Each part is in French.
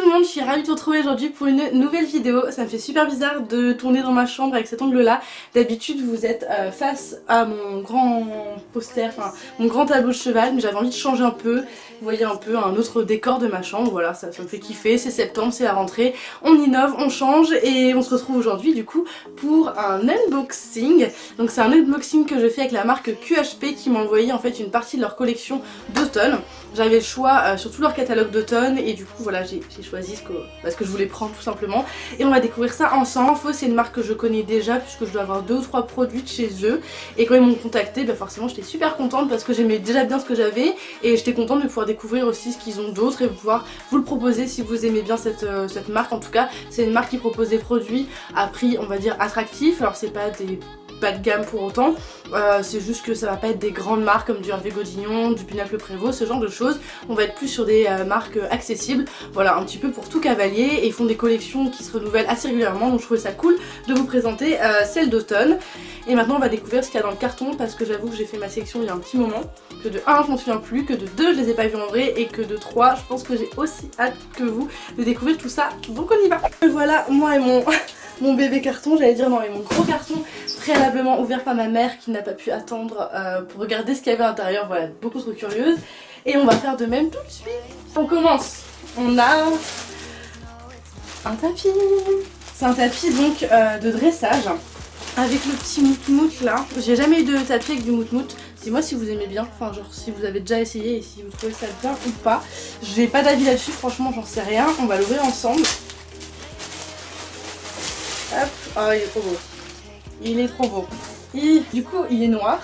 le monde, je suis ravie de vous retrouver aujourd'hui pour une nouvelle vidéo. Ça me fait super bizarre de tourner dans ma chambre avec cet angle là. D'habitude vous êtes face à mon grand poster, enfin mon grand tableau de cheval, mais j'avais envie de changer un peu. Vous voyez un peu un autre décor de ma chambre, voilà, ça me fait kiffer, c'est septembre, c'est la rentrée, on innove, on change et on se retrouve aujourd'hui du coup pour un unboxing. Donc c'est un unboxing que je fais avec la marque QHP qui m'a envoyé en fait une partie de leur collection d'automne. J'avais le choix sur tout leur catalogue d'automne et du coup voilà j'ai choisi ce que je voulais prendre tout simplement. Et on va découvrir ça ensemble. Faux, c'est une marque que je connais déjà puisque je dois avoir 2 ou 3 produits de chez eux. Et quand ils m'ont contacté, bah forcément j'étais super contente parce que j'aimais déjà bien ce que j'avais. Et j'étais contente de pouvoir découvrir aussi ce qu'ils ont d'autre et pouvoir vous le proposer si vous aimez bien cette marque. En tout cas c'est une marque qui propose des produits à prix on va dire attractif. Alors c'est pas des pas de gamme pour autant, c'est juste que ça va pas être des grandes marques comme du Hervé Godignon, du Pinacle Prévost, ce genre de choses. On va être plus sur des marques accessibles, voilà, un petit peu pour tout cavalier, et ils font des collections qui se renouvellent assez régulièrement, donc je trouvais ça cool de vous présenter celle d'automne. Et maintenant on va découvrir ce qu'il y a dans le carton parce que j'avoue que j'ai fait ma sélection il y a un petit moment, que de 1 je m'en souviens plus, que de 2 je les ai pas vus en vrai et que de 3 je pense que j'ai aussi hâte que vous de découvrir tout ça, donc on y va. Et voilà moi et mon bébé carton, j'allais dire non mais mon gros carton préalablement ouvert par ma mère qui n'a pas pu attendre pour regarder ce qu'il y avait à l'intérieur, voilà, beaucoup trop curieuse. Et on va faire de même tout de suite. On commence, on a un tapis. C'est un tapis donc de dressage avec le petit mout-mout là. J'ai jamais eu de tapis avec du mout-mout. Dis-moi si vous aimez bien, enfin genre si vous avez déjà essayé et si vous trouvez ça bien ou pas. J'ai pas d'avis là-dessus, franchement j'en sais rien. On va l'ouvrir ensemble. Hop, oh il est trop beau. Il est trop beau. Du coup il est noir,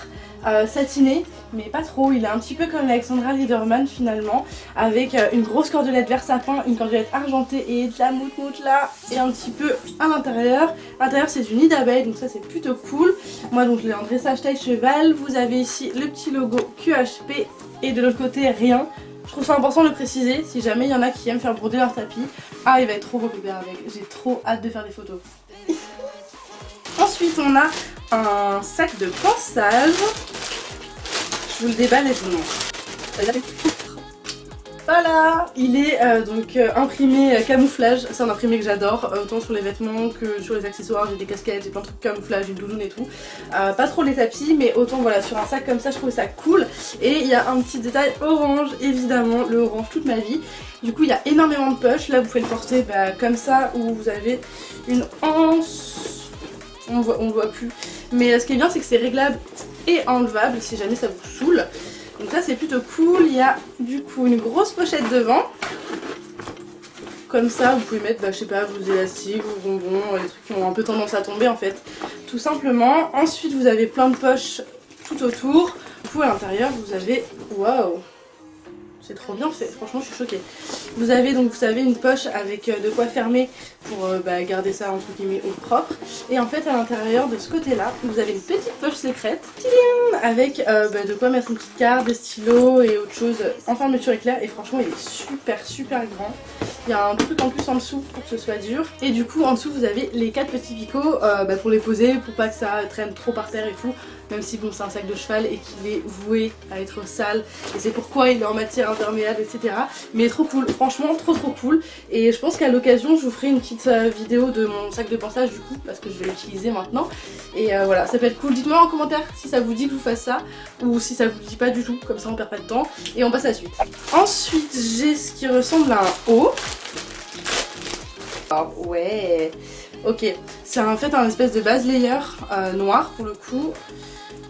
satiné, mais pas trop. Il est un petit peu comme l'Alexandra Lederman finalement, avec une grosse cordelette vert sapin, une cordelette argentée et de la mout-mout là, et un petit peu à l'intérieur. L'intérieur c'est du nid d'abeille, donc ça c'est plutôt cool. Moi donc je l'ai en dressage taille cheval. Vous avez ici le petit logo QHP et de l'autre côté rien. Je trouve ça important de le préciser si jamais il y en a qui aiment faire broder leur tapis. Ah il va être trop beau bébé avec, j'ai trop hâte de faire des photos. Ensuite on a un sac de pansage. Je vous le déballe et je vous montre. Voilà, il est donc imprimé camouflage. C'est un imprimé que j'adore, autant sur les vêtements que sur les accessoires. J'ai des casquettes, j'ai plein de trucs camouflage, une doudoune et tout. Pas trop les tapis, mais autant voilà, sur un sac comme ça je trouve ça cool. Et il y a un petit détail orange, évidemment, le orange toute ma vie. Du coup il y a énormément de poches. Là vous pouvez le porter comme ça, où vous avez une anse. On voit plus. Mais ce qui est bien c'est que c'est réglable et enlevable si jamais ça vous saoule. Donc ça c'est plutôt cool. Il y a du coup une grosse pochette devant. Comme ça vous pouvez mettre je sais pas, vos élastiques, vos bonbons, les trucs qui ont un peu tendance à tomber en fait. Tout simplement. Ensuite vous avez plein de poches tout autour. Du coup à l'intérieur vous avez... Waouh, c'est trop bien fait, franchement je suis choquée. Vous avez donc, vous savez, une poche avec de quoi fermer pour garder ça entre guillemets au propre. Et en fait à l'intérieur de ce côté là, vous avez une petite poche secrète avec de quoi mettre une petite carte, des stylos et autre chose en fermeture éclair. Et franchement il est super grand. Il y a un truc en plus en dessous pour que ce soit dur. Et du coup en dessous vous avez les 4 petits picots pour les poser, pour pas que ça traîne trop par terre et tout. Même si bon c'est un sac de cheval et qu'il est voué à être sale. Et c'est pourquoi il est en matière imperméable etc. Mais trop cool, franchement trop cool. Et je pense qu'à l'occasion je vous ferai une petite vidéo de mon sac de pansage du coup, parce que je vais l'utiliser maintenant. Et voilà, ça peut être cool. Dites-moi en commentaire si ça vous dit que je vous fasse ça ou si ça vous dit pas du tout, comme ça on perd pas de temps. Et on passe à la suite. Ensuite j'ai ce qui ressemble à un haut. Oh ouais. Ok, c'est en fait un espèce de base layer noir pour le coup,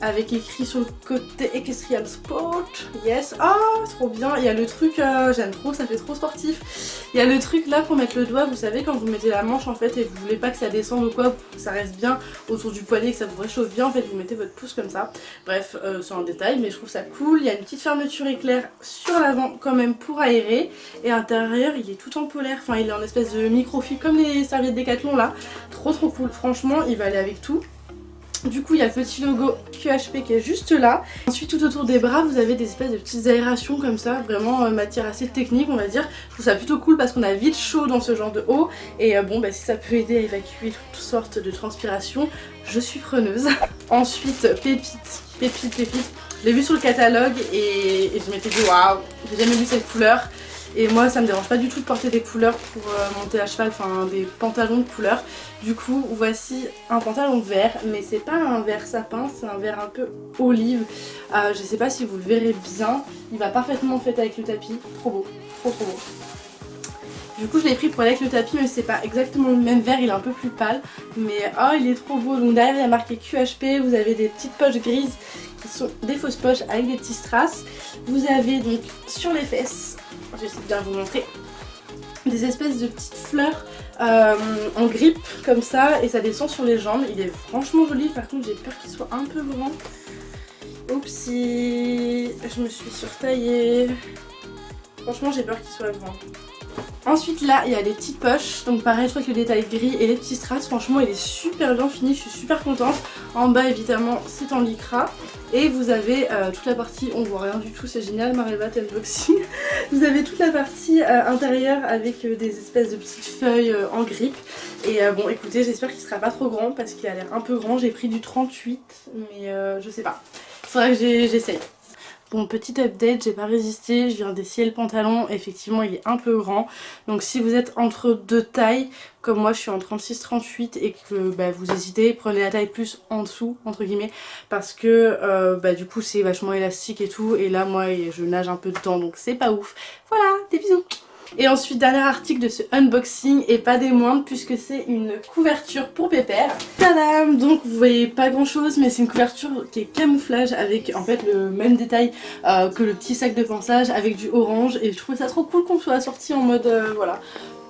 avec écrit sur le côté Equestrian Sport. Yes, ah trop bien. Il y a le truc, j'aime trop, ça fait trop sportif. Il y a le truc là pour mettre le doigt, vous savez quand vous mettez la manche en fait et vous voulez pas que ça descende ou quoi, pour que ça reste bien autour du poignet, que ça vous réchauffe bien en fait, vous mettez votre pouce comme ça. Bref, c'est un détail mais je trouve ça cool. Il y a une petite fermeture éclair sur l'avant quand même pour aérer. Et à l'intérieur il est tout en polaire, enfin il est en espèce de microfibre comme les serviettes Décathlon là. Trop cool, franchement il va aller avec tout. Du coup il y a le petit logo QHP qui est juste là. Ensuite tout autour des bras vous avez des espèces de petites aérations comme ça, vraiment matière assez technique on va dire. Je trouve ça plutôt cool parce qu'on a vite chaud dans ce genre de haut. Et si ça peut aider à évacuer toutes sortes de transpiration, je suis preneuse. Ensuite pépite. Je l'ai vu sur le catalogue et je m'étais dit waouh, j'ai jamais vu cette couleur. Et moi ça me dérange pas du tout de porter des couleurs pour monter à cheval, enfin des pantalons de couleurs. Du coup voici un pantalon vert, mais c'est pas un vert sapin, c'est un vert un peu olive. Je sais pas si vous le verrez bien, il va parfaitement en fait avec le tapis, trop beau, trop beau. Du coup je l'ai pris pour aller avec le tapis, mais c'est pas exactement le même vert, il est un peu plus pâle. Mais oh il est trop beau. Donc derrière il y a marqué QHP, vous avez des petites poches grises qui sont des fausses poches avec des petits strass. Vous avez donc sur les fesses, j'essaie de bien vous montrer, des espèces de petites fleurs en grippe comme ça, et ça descend sur les jambes. Il est franchement joli, par contre j'ai peur qu'il soit un peu grand. Oupsie, je me suis surtaillée. Franchement j'ai peur qu'il soit grand. Ensuite là il y a des petites poches, donc pareil je crois que le détail gris et les petits strass, franchement il est super bien fini, je suis super contente. En bas évidemment c'est en lycra et vous avez toute la partie, on voit rien du tout, c'est génial Mareva unboxing. Vous avez toute la partie intérieure avec des espèces de petites feuilles en grippe. Et bon écoutez, j'espère qu'il sera pas trop grand parce qu'il a l'air un peu grand, j'ai pris du 38 mais je sais pas, il faudra que j'essaye. Bon, petit update, j'ai pas résisté, je viens d'essayer le pantalon, effectivement il est un peu grand. Donc si vous êtes entre deux tailles, comme moi je suis en 36-38 et que bah, vous hésitez, prenez la taille plus en dessous, entre guillemets, parce que bah, du coup c'est vachement élastique et tout, et là moi je nage un peu dedans donc c'est pas ouf. Voilà, des bisous. Et ensuite, dernier article de ce unboxing, et pas des moindres, puisque c'est une couverture pour Pépère. Tadam! Donc vous voyez pas grand chose, mais c'est une couverture qui est camouflage avec en fait le même détail que le petit sac de pansage avec du orange. Et je trouvais ça trop cool qu'on soit assorti en mode voilà,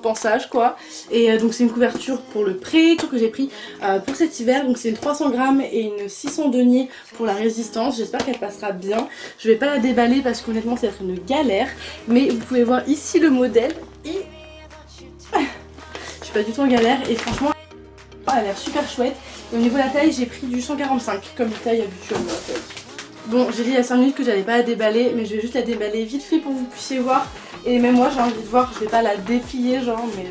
pansage quoi. Et donc c'est une couverture pour le pré que j'ai pris pour cet hiver. Donc c'est une 300 grammes et une 600 deniers pour la résistance. J'espère qu'elle passera bien. Je vais pas la déballer parce qu'honnêtement ça va être une galère. Mais vous pouvez voir ici le modèle et je suis pas du tout en galère et franchement elle a l'air super chouette. Et au niveau de la taille j'ai pris du 145 comme taille habituelle. Bon, j'ai dit il y a 5 minutes que j'allais pas la déballer, mais je vais juste la déballer vite fait pour que vous puissiez voir. Et même moi j'ai envie de voir, je vais pas la déplier genre, mais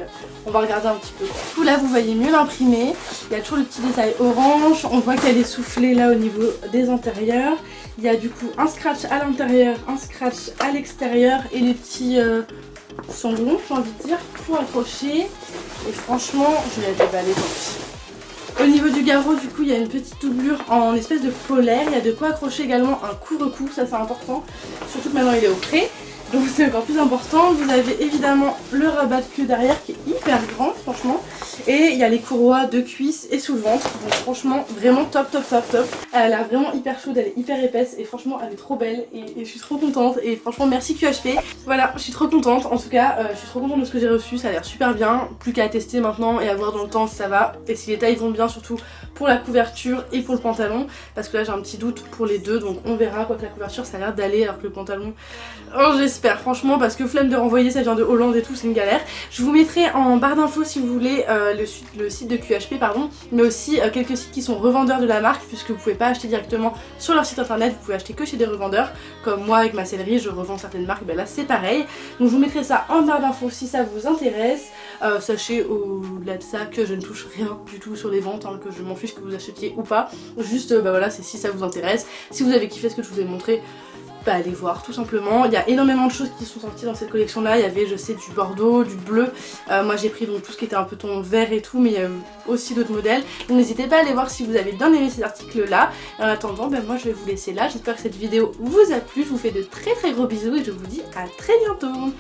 on va regarder un petit peu. Du coup là vous voyez mieux l'imprimé, il y a toujours le petit détail orange, on voit qu'elle est soufflée là au niveau des intérieurs. Il y a du coup un scratch à l'intérieur, un scratch à l'extérieur et les petits sanglons j'ai envie de dire pour accrocher. Et franchement je vais la déballer tant pis. Au niveau du garrot du coup il y a une petite doublure en espèce de polaire, il y a de quoi accrocher également un couvre-cou, ça c'est important, surtout que maintenant il est au pré, donc c'est encore plus important. Vous avez évidemment le rabat de queue derrière qui est hyper grand franchement, et il y a les courroies de cuisse et sous le ventre, donc franchement vraiment top. Elle a l'air vraiment hyper chaude, elle est hyper épaisse et franchement elle est trop belle et je suis trop contente et franchement merci QHP. Voilà, je suis trop contente, en tout cas je suis trop contente de ce que j'ai reçu, ça a l'air super bien, plus qu'à tester maintenant et à voir dans le temps si ça va et si les tailles vont bien, surtout pour la couverture et pour le pantalon, parce que là j'ai un petit doute pour les deux, donc on verra. Quoi que la couverture ça a l'air d'aller alors que le pantalon, oh j'espère franchement, parce que flemme de renvoyer, ça vient de Hollande et tout, c'est une galère. Je vous mettrai en barre d'infos si vous voulez le site de QHP pardon, mais aussi quelques sites qui sont revendeurs de la marque, puisque vous pouvez pas acheter directement sur leur site internet, vous pouvez acheter que chez des revendeurs, comme moi avec ma sellerie je revends certaines marques, ben là c'est pareil. Donc je vous mettrai ça en barre d'infos si ça vous intéresse. Sachez au-delà de ça que je ne touche rien du tout sur les ventes, hein, que je m'en fiche que vous achetiez ou pas, juste bah voilà, c'est si ça vous intéresse. Si vous avez kiffé ce que je vous ai montré, bah allez voir tout simplement. Il y a énormément de choses qui sont sorties dans cette collection là. Il y avait je sais du bordeaux, du bleu, moi j'ai pris donc tout ce qui était un peu ton vert et tout, mais aussi d'autres modèles. Donc n'hésitez pas à aller voir si vous avez bien aimé ces articles là. En attendant ben moi je vais vous laisser là. J'espère que cette vidéo vous a plu, je vous fais de très gros bisous et je vous dis à très bientôt.